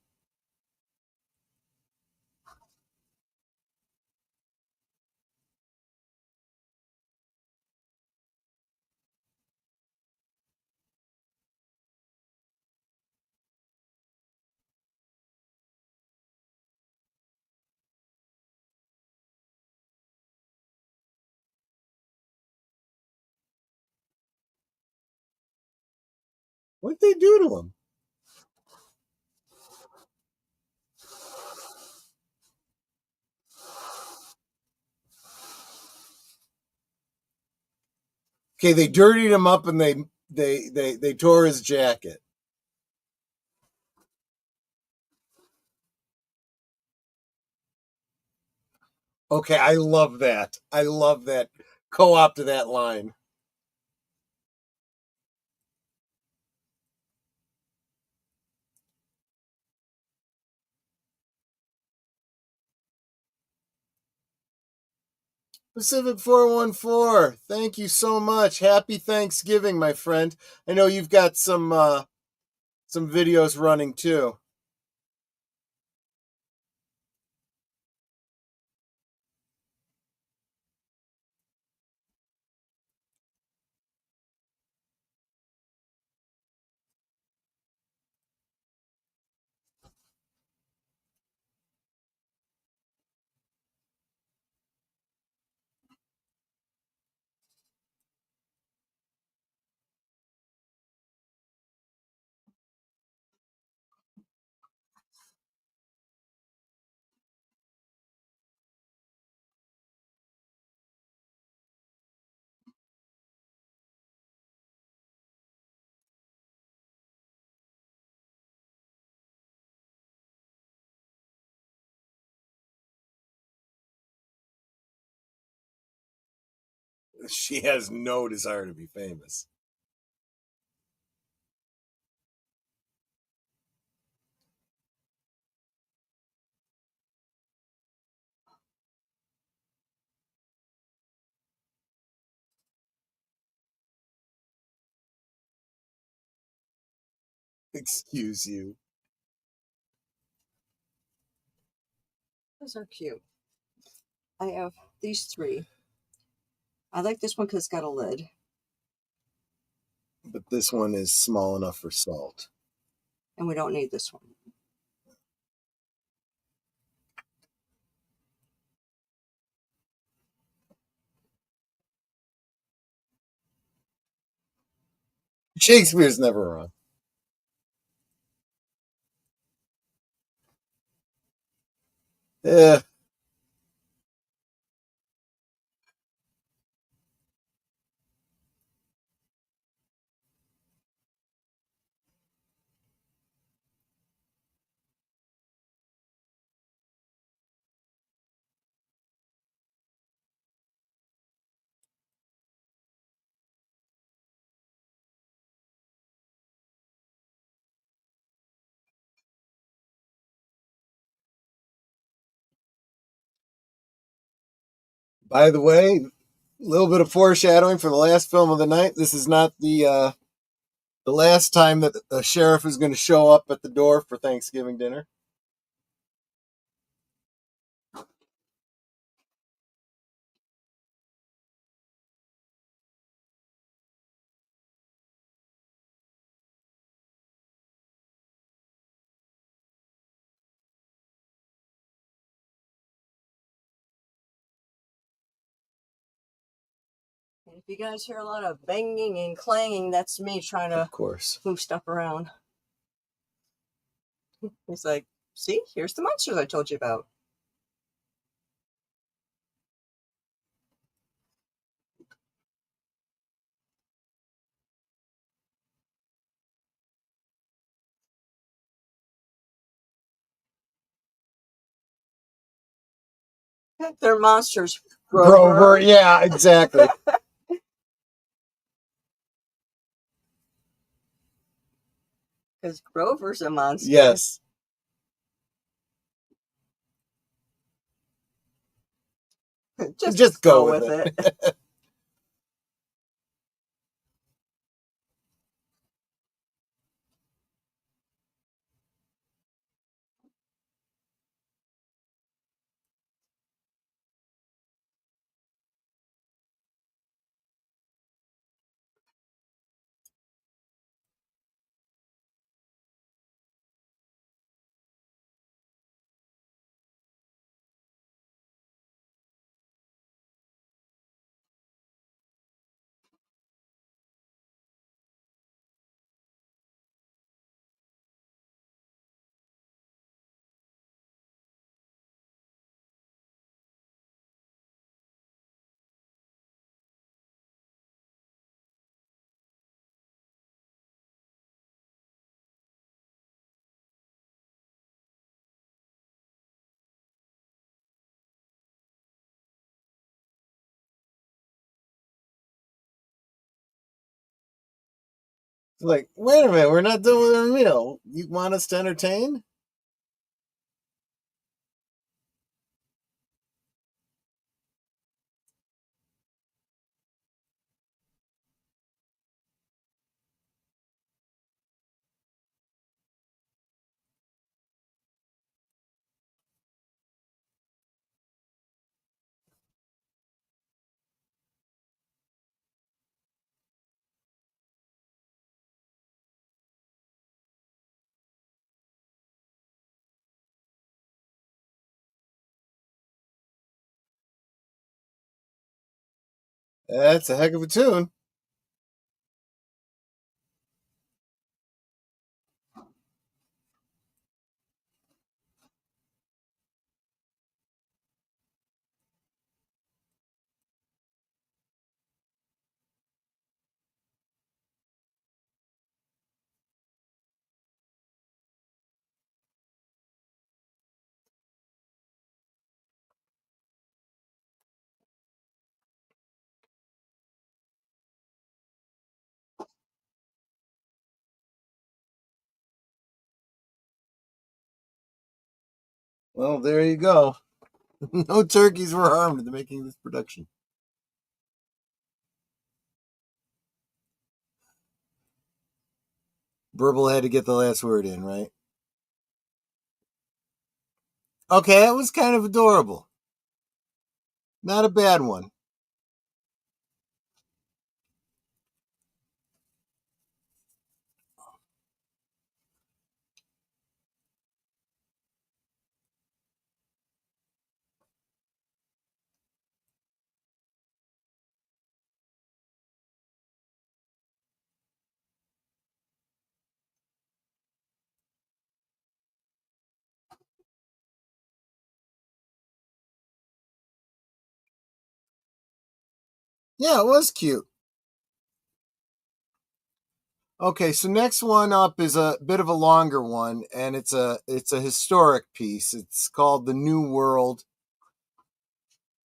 What'd they do to him? Okay, they dirtied him up and they tore his jacket. Okay, I love that. I love that co-op to that line. Pacific 414, thank you so much. Happy Thanksgiving, my friend. I know you've got some videos running too. She has no desire to be famous. Excuse you. Those are cute. I have these three. I like this one because it's got a lid. But this one is small enough for salt. And we don't need this one. Shakespeare's never wrong. Yeah. By the way, a little bit of foreshadowing for the last film of the night. This is not the last time that the sheriff is going to show up at the door for Thanksgiving dinner. And if you guys hear a lot of banging and clanging, that's me trying to Of course. move stuff around. He's like, see, here's the monsters I told you about. They're monsters, Grover, yeah, exactly. Because Grover's a monster. Yes. Just go with it. Like, wait a minute, we're not done with our meal. You want us to entertain? That's a heck of a tune. Well, there you go. No turkeys were harmed in the making of this production. Burble had to get the last word in, right? Okay, that was kind of adorable. Not a bad one. Yeah, it was cute. Okay, so next one up is a bit of a longer one, and it's a historic piece. It's called "The New World."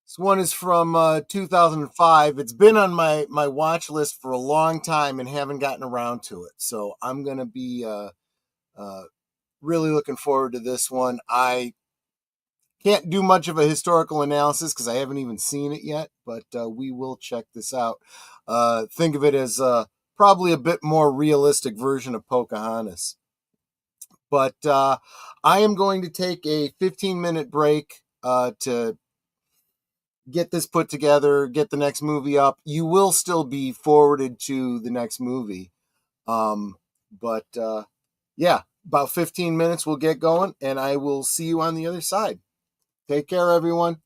This one is from 2005. It's been on my watch list for a long time and haven't gotten around to it. So I'm gonna be uh, really looking forward to this one. I can't do much of a historical analysis because I haven't even seen it yet, but we will check this out. Think of it as probably a bit more realistic version of Pocahontas. But I am going to take a 15-minute break to get this put together, get the next movie up. You will still be forwarded to the next movie. But yeah, about 15 minutes we'll get going, and I will see you on the other side. Take care, everyone.